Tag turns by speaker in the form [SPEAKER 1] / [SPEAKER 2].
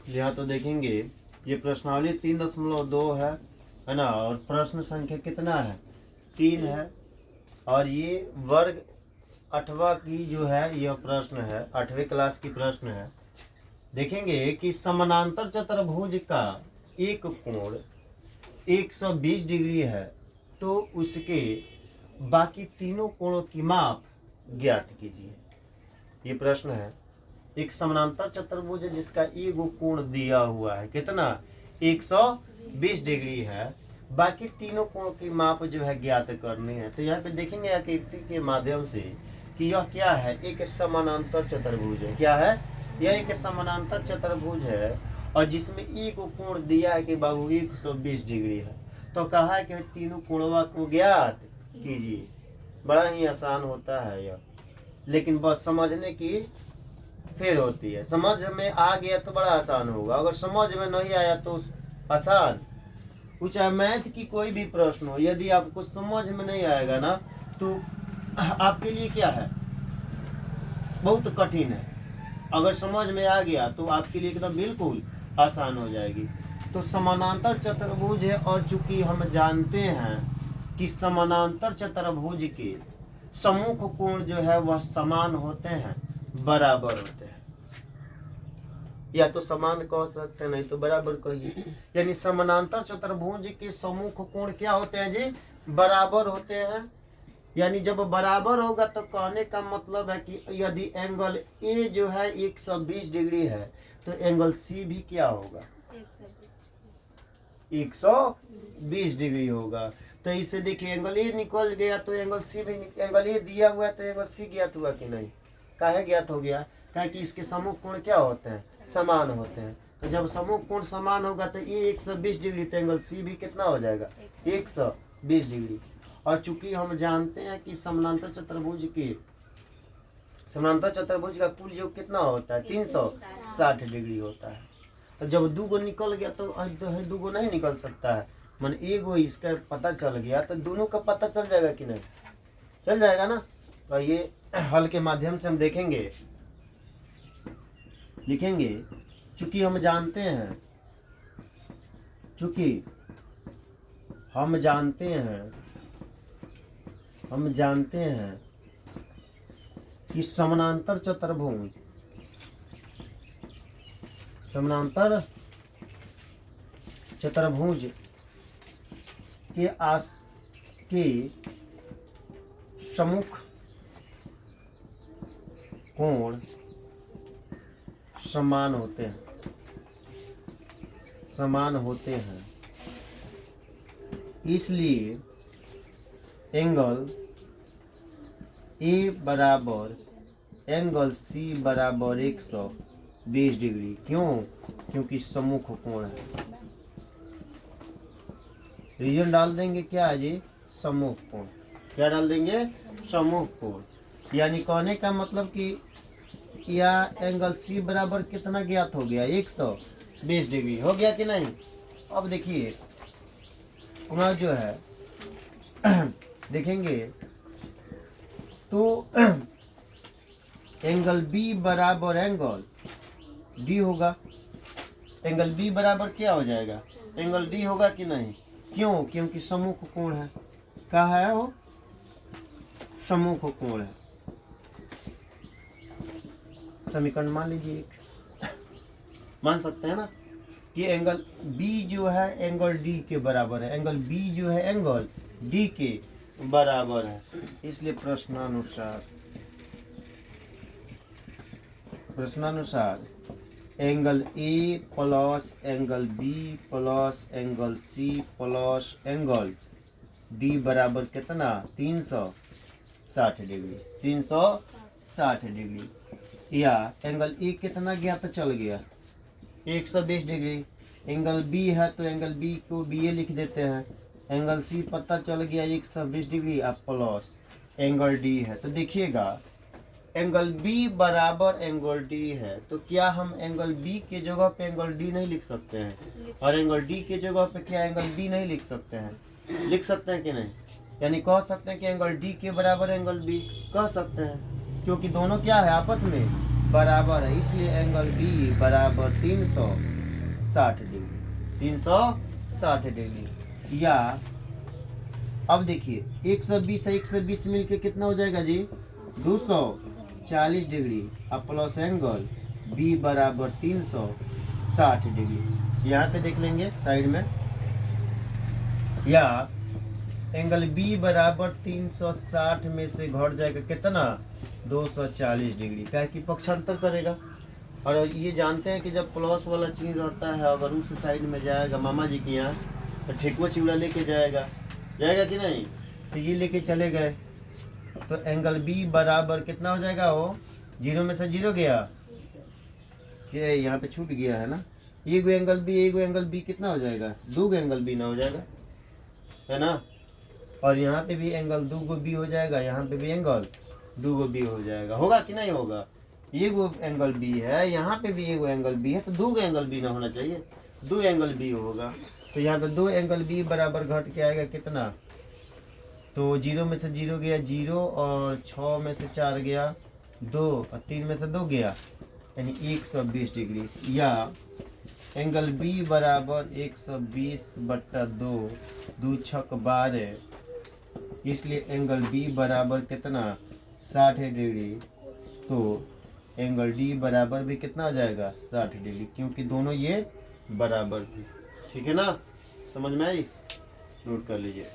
[SPEAKER 1] यहाँ तो देखेंगे ये प्रश्नावली 3.2 है ना, और प्रश्न संख्या कितना है 3 है, और ये वर्ग 8वां की जो है यह प्रश्न है, 8वीं क्लास की प्रश्न है। देखेंगे कि समानांतर चतुर्भुज का एक कोण 120 डिग्री है, तो उसके बाकी तीनों कोणों की माप ज्ञात कीजिए। ये प्रश्न है। एक समानांतर चतुर्भुज जिसका एक कोण दिया हुआ है कितना 120 डिग्री है, बाकी तीनों कोण की माप जो है ज्ञात करनी है। तो यहाँ पे देखेंगे आकृति के माध्यम से कि यह क्या है, एक समानांतर चतुर्भुज है। क्या है यह? एक समानांतर चतुर्भुज है, और जिसमें एक कोण दिया है कि बाबू 120 डिग्री है। तो कहा है कि तीनों कोणों को ज्ञात कीजिए। बड़ा ही आसान होता है यह, लेकिन बस समझने की फिर होती है। समझ में आ गया तो बड़ा आसान होगा, अगर समझ में नहीं आया तो आसान। चाहे मैथ की कोई भी प्रश्न हो, यदि आपको समझ में नहीं आएगा ना तो आपके लिए क्या है, बहुत कठिन है। अगर समझ में आ गया तो आपके लिए एकदम बिल्कुल आसान हो जाएगी। तो समानांतर चतुर्भुज है, और चूंकि हम जानते हैं कि समानांतर चतुर्भुज के सम्मुख कोण जो है वह समान होते हैं, बराबर होते हैं। या तो समान कह सकते हैं, नहीं तो बराबर कहिए। यानी समानांतर चतुर्भुज के सम्मुख कोण क्या होते हैं जी, बराबर होते हैं। यानी जब बराबर होगा तो कहने का मतलब है कि यदि एंगल ए जो है 120 डिग्री है, तो एंगल सी भी क्या होगा 120 डिग्री होगा। तो इससे देखिए एंगल ए निकल गया तो एंगल सी भी, एंगल ए दिया हुआ है तो एंगल सी ज्ञात हुआ कि नहीं, काहे ज्ञात हो गया, क्या कि इसके सम्मुख कोण क्या होते हैं, समान होते हैं। तो जब सम्मुख कोण समान होगा तो ये 120 डिग्री, तो एंगल सी भी कितना हो जाएगा 120 डिग्री। और चूंकि हम जानते हैं कि समानांतर चतुर्भुज का कुल योग कितना होता है 360 डिग्री होता है। तो जब दूगो निकल गया तो दूगो नहीं निकल सकता है, मन एगो इसका पता चल गया तो दोनों का पता चल जाएगा कि नहीं, चल जाएगा ना। तो ये हल के माध्यम से हम देखेंगे, लिखेंगे। चूंकि हम जानते हैं कि समानांतर चतुर्भुज के सम्मुख कोण समान होते हैं, इसलिए एंगल ए बराबर एंगल सी बराबर 120 डिग्री। क्यों? क्योंकि सम्मुख कोण है। रीजन डाल देंगे क्या है जी, सम्मुख कोण। क्या डाल देंगे, सम्मुख कोण। यानी कहने का मतलब कि या एंगल सी बराबर कितना ज्ञात हो गया 120 डिग्री हो गया कि नहीं। अब देखिए वहाँ जो है देखेंगे तो एंगल बी बराबर एंगल डी होगा। एंगल बी बराबर क्या हो जाएगा, एंगल डी होगा कि नहीं। क्यों? क्योंकि सम्मुख कोण है। कहाँ है वो, सम्मुख कोण है। समीकरण मान लीजिए एक, मान सकते हैं ना कि एंगल बी जो है एंगल डी के बराबर है, एंगल बी जो है एंगल डी के बराबर है। इसलिए प्रश्नानुसार angle A plus angle B plus angle C plus angle D बराबर कितना 360 डिग्री। 360 डिग्री। या एंगल ए कितना ज्ञात चल गया 120 डिग्री। एंगल बी है तो एंगल बी को बी ए लिख देते हैं। एंगल सी पता चल गया 120 डिग्री, आप प्लस एंगल डी है। तो देखिएगा एंगल बी बराबर एंगल डी है, तो क्या हम एंगल बी के जगह पे एंगल डी नहीं लिख सकते हैं, और एंगल डी के जगह पे क्या एंगल बी नहीं लिख सकते हैं, लिख सकते हैं कि नहीं। यानी कह सकते हैं कि एंगल डी के बराबर एंगल बी कह सकते हैं, क्योंकि दोनों क्या है आपस में बराबर है। इसलिए एंगल बी बराबर 360 360 डिग्री, 360 डिग्री। या अब देखिए 120 से 120 मिलके कितना हो जाएगा जी, 240 डिग्री। अब प्लस एंगल बी बराबर 360 डिग्री। यहाँ पे देख लेंगे साइड में, या एंगल बी बराबर 360 में से घट जाएगा कितना, 240 डिग्री, क्या कि पक्षांतर करेगा। और ये जानते हैं कि जब प्लस वाला चीज रहता है, अगर उस साइड में जाएगा मामा जी के यहाँ, तो ठेकुआ चिवड़ा लेके जाएगा, जाएगा कि नहीं, तो ये लेके चले गए, तो एंगल बी बराबर कितना हो जाएगा, वो 0 में से 0 गया, ये यहाँ पे छूट गया है ना, एक एंगल बी कितना हो जाएगा, 2 एंगल बी ना हो जाएगा, है ना। और यहाँ पे भी एंगल 2 बी हो जाएगा, यहाँ पे भी एंगल 2 बी हो जाएगा, होगा कि नहीं होगा। एगो एंगल बी है, यहाँ पे भी एगो एंगल बी है, तो 2 एंगल बी ना होना चाहिए, 2 एंगल बी होगा। तो यहाँ पे 2 एंगल बी बराबर घट के आएगा कितना, तो 0 में से 0 गया 0, और 6 में से 4 गया 2, और 3 में से 2 गया, यानी 120 डिग्री। या एंगल बी बराबर 120/2, 2 छक 12, इसलिए एंगल बी बराबर कितना, 60 डिग्री। तो एंगल डी बराबर भी कितना हो जाएगा, 60 डिग्री, क्योंकि दोनों ये बराबर थे। ठीक है ना, समझ में आई, नोट कर लीजिए।